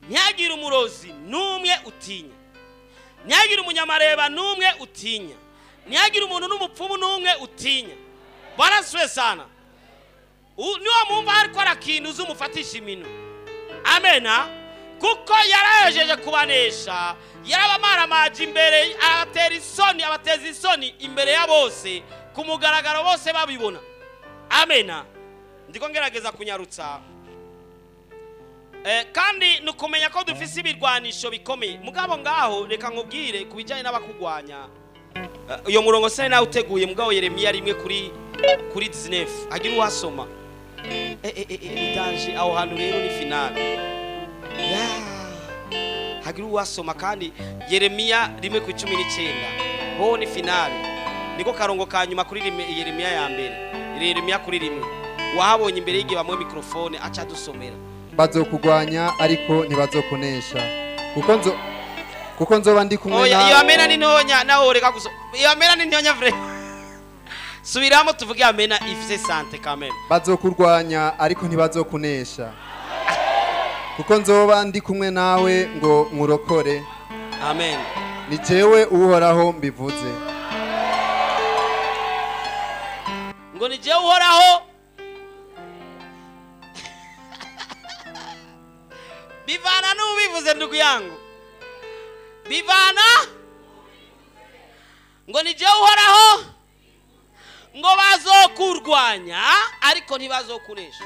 S1: ntyagira umurozi numwe utinya ntyagira umunyamareba numwe utinya ntyagira umuntu n'umupfumu numwe utinya. Bwana siwe sana niwo mumva ariko arakintu uzumufatisha imino. Amena. Kuko yarajeje kubanesha yarabamaramaje imbere abateza isoni imbere ya bose ku mugaragaro bose babibona. Amena. Ndiko ngerageza kunyarutsa kandi nukumenya ko dufise ibirwanisho bikomeye mugabo ngaho reka nkubwire kubijanye n'abakugwanya. Uyo murongo se nawe uteguye mugabo Yeremiya rimwe kuri 19 agira uwasoma idanje aho hantu rero ni finale hagira uwasoma kandi Yeremiya rimwe ku 19 ho ni finale niko karongo ka nyuma kuri Yeremiya ya mbere Yeremiya kuri rimwe wahabonye imbere y'igihe bamwe mikrofone aca dusomera.
S9: Bazokugwanya ariko ntibazokunesha kuko nzoba ndi kumwe nawe.
S1: Iyo amena ni ntonya naho reka guso iyo amena ni ntonya vre subiramo tuvuge amena ifise sante kameme.
S9: Bazokurwanya ariko ntibazokunesha kuko nzoba ndi kumwe nawe ngo nkurokore.
S1: Amen.
S9: Ni jewe uhoraho mbivuze.
S1: Ngo ni jewe uhoraho bivana n'ubivuze ndugu yangu bivana ngo ni jewe uhoraho ngo bazokurwanya ariko ntibazokunesha.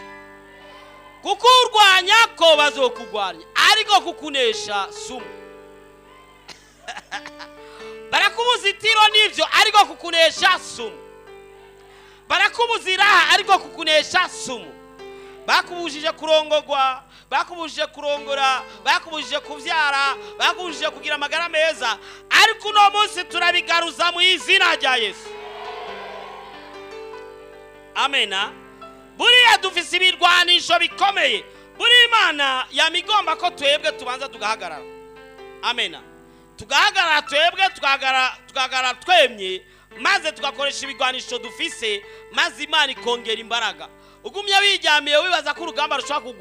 S1: Kukurwanya ko bazokugwanya ariko kukunesha sumu. Barakubuza itiro nivyo ariko kukunesha sumu. Barakubuzira ariko kukunesha sumu. Bakubujije kurongorwa, bakubujije kurongora, bakubujije kuvyara, bakubujije kugira amagara meza ariko uno munsi turabigaruza mu izina rya Yesu. Amena. Buriya dufise ibirwanisho bikomeye. Buri Imana yamigomba ko twebwe tubanza tugahagarara. Amena. Tugahagarara twebwe tugahagarara twemye maze tugakoresha ibirwanisho dufise maze Imana ikongera imbaraga. Ugumya wijyamiye wibaza ko urugamba rushobora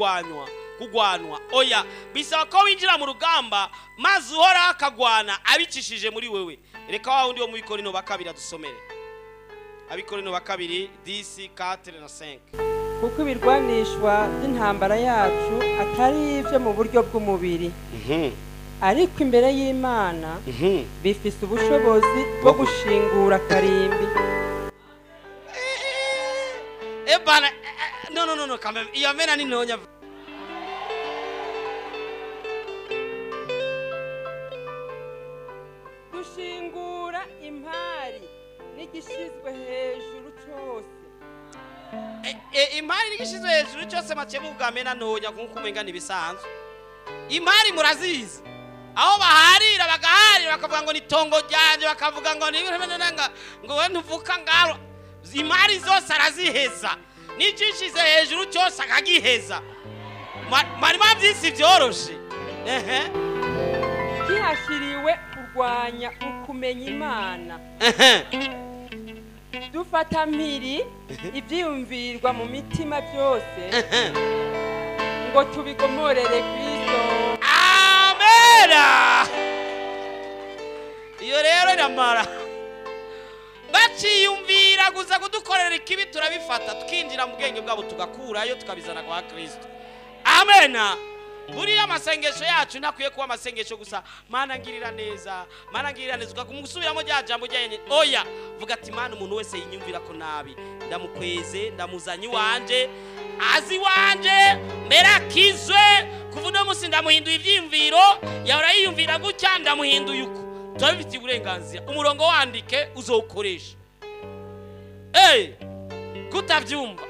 S1: kugwanwa. Oya bisaba ko winjira mu rugamba maze uhora akagwana abicishije muri wewe. Reka wa wundi wo mu Bikorino bakabira dusomere. Abikorino bakabiri 10:4-5.
S10: Kuko ibirwanishwa by'intambara yacu atari ivyo mu buryo bw'umubiri ariko imbere y'Imana bifise ubushobozi bwo gushingura karimbi.
S1: Bana no kameme iyo amena ni ntonya.
S10: Gushingura impari n'igishizwe hejuru cyose.
S1: Impari n'igishizwe hejuru cyose makebu bwamena ntonya kuko umenga nibisanzwe. Impari murazizi aho baharira bagaharira bakavuga ngo ni tongo ryanje bakavuga ngo ni ngo we ntuvuka ngaro. Impari zose araziheza n'icishyize hejuru cyose akagiheza. Marima byisi byoroshe.
S10: Kihashiriwe kurwanya ukumenya Imana. Dufata mpiri ibyiyumvirwa mu mitima byose ngo tubigomorere Kristo.
S1: Amena. Iyo rero iramara baciyumvira gusa kudukorera ikibi turabifata tukinjira mu bwenge bwabo tugakurayo tukabizana kwa Kristo. Amena. buriya amasengesho yacu ntakwiye kuba amasengesho gusa mana ngirira neza ukakumusubiramo rya jambo ryanjye. Oya, vuga ati mana umuntu wese yinyumvira ko nabi ndamukweze ndamuzanye iwanje azi iwanje mbera kizwe kuva uno munsi ndamuhinduye ivyimviro yahora yiyumvira gutya ndamuhinduye uko. Turabifitiye uburenganzira, umurongo wandike uzowukoresha. Kutavyumva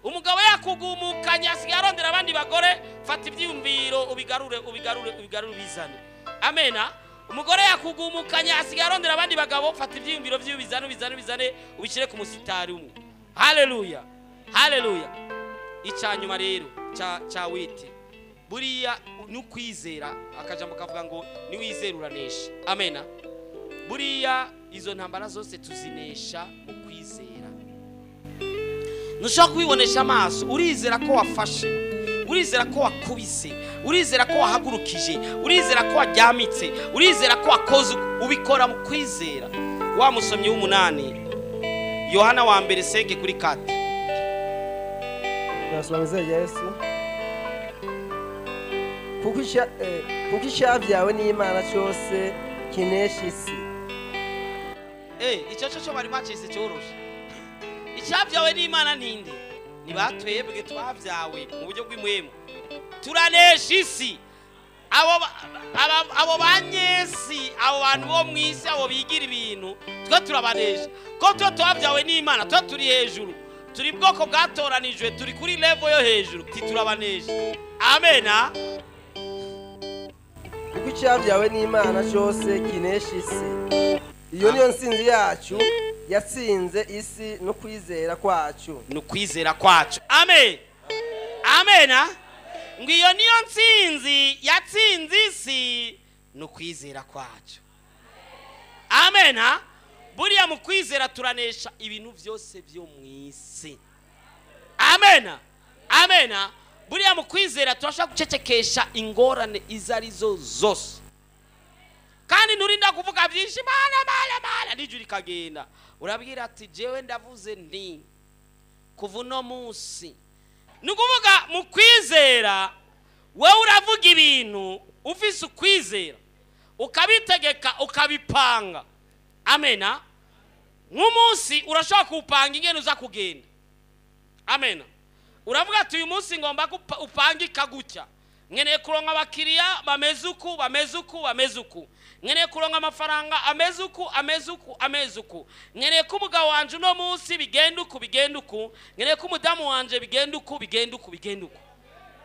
S1: umugabo yakugumukanya asigaye arondera abandi bagore, fata ivyumviro ubigarure bizane. Amena. Umugore yakugumukanya asigaye arondera abandi bagabo, fata ivyumviro bizane ubishire ku musitari umwe. Haleluya, haleluya. Icanyuma rero cha witi buriya nukwizera, akajambo kavuga ngo ni wizera uranesha. Amena. Buriya izo ntambara zose tuzinesha mu kwizera. Nushaka kubibonesha amaso, urizera ko wafashe, urizera ko wakubise, urizera ko wahagurukije, urizera ko wajyamitse, urizera ko wakoze, ubikora mu kwizera. Wa musomyi w'umunani Yohana wa mbere sege kuri 4.
S11: Nasomeza Yesu kuko icyavyawe n'Imana cyose kinesha isi.
S1: Icyo bari macise cyoroshe. Icyavyawe n'Imana ninde? Ni batwebwe twavyawe mu buryo bw'imwemo. Turanesha isi. Abo banyesi, abo bantu bo mwisi, abo bigira ibintu, twe turabanesha. Ko twe twavyawe n'Imana, twe turi hejuru. Turi bwoko bwatoranijwe, turi kuri level yo hejuru, titurabanesha. Amena.
S11: Kuko icyavyawe n'Imana cyose kinesha isi. Iyo niyo nsinzi yacu yatsinze isi no kwizera kwacu.
S1: Amen. Amena. Ngo iyo niyo nsinzi yatsinze isi no kwizera kwacu. Amena. Buriya mu kwizera turanesha ibintu byose byo mu isi. Amena. Amena. Buriya mu kwizera turashaka gucecekesha ingorane izarizo zose. Kandi nurinda kuvuga byinshi mala nijuri kagenda. Urabwira ati jewe ndavuze nti kuva uno munsi. Nukuvuga mu kwizera wewe uravuga ibintu ufise ukwizera ukabitegeka ukabipanga. Amena. Nk'umunsi urashaka kupanga ingene uza kugenda. Amena. Uravuga ati uyu munsi ngomba upangika gutya. Nkeneye kuronka abakiriya bameze uku. Nkeneye kuronka amafaranga ameze uku. Nkeneye ko umugabo wanje uno munsi bigenda uku. Nkeneye ko umudamu wanje bigenda uku.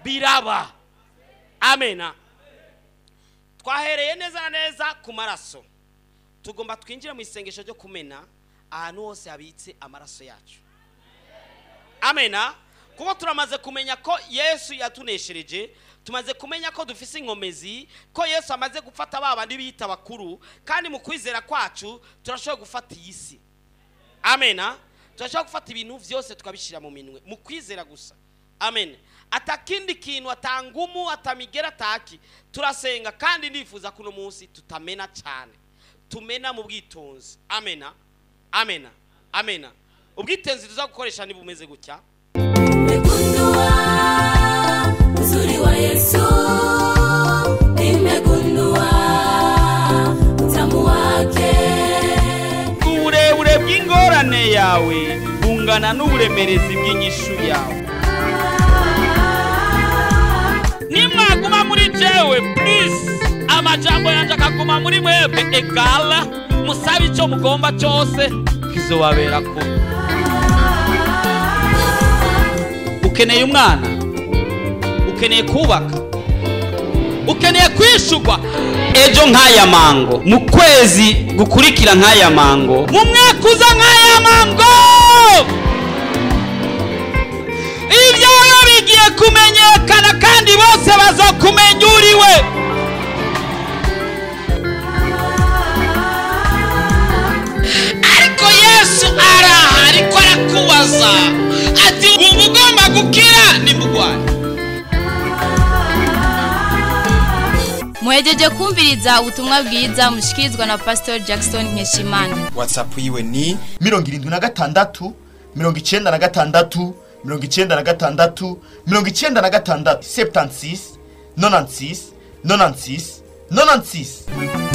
S1: Biraba. Amena. Twahereye neza na neza ku maraso. Tugomba twinjira mu isengesho ryo kumena ahantu hose habitse amaraso yacu. Amena. Kuko turamaze kumenya ko Yesu yatuneshereje, tumaze kumenya ko dufise inkomezi, ko Yesu amaze gufata babandi bita bakuru, kandi mu kwizera kwacu turashobora gufata isi. Amena. Turashobora gufata ibintu byose tukabishira mu minwe mu kwizera gusa. Amen. Atakindi kintu atangumu atamigera ataki. Turasenga kandi nifuza kuno munsi tutamena cyane. Tumena mu bwitonzi. Amena. Amena. Amena. Ubwitonzi tuza gukoresha ni bumeze gutya.
S12: Nimegundua uzuri wa Yesu, nimegundua utamu wake.
S1: Uburebure bw'ingorane yawe bungana n'uburemerezi bw'inyishu yawe. Nimwaguma muri jewe please, amajambo yanje akaguma muri mwebwe egala, musabe icyo mugomba cyose kizobabera ko. Ukeneye umwana, ukeneye kubaka, ukeneye kwishugwa ejo nk'aya mango, mu kwezi gukurikira nk'aya mango, mu mwaka uza nk'aya mango. Ibyawe bigiye kumenyekana kandi bose bazokumenya uriwe. Ariko Yesu araha, ariko arakubaza ati ubu ugomba gukira ni mugwanya.
S2: Muhejeje kumviriza ubutumwa bwiza mushikirizwa na Pastor Jackson Nkeshimana.
S3: WhatsApp yiwe ni 76 96 96 96 76 96 96 96.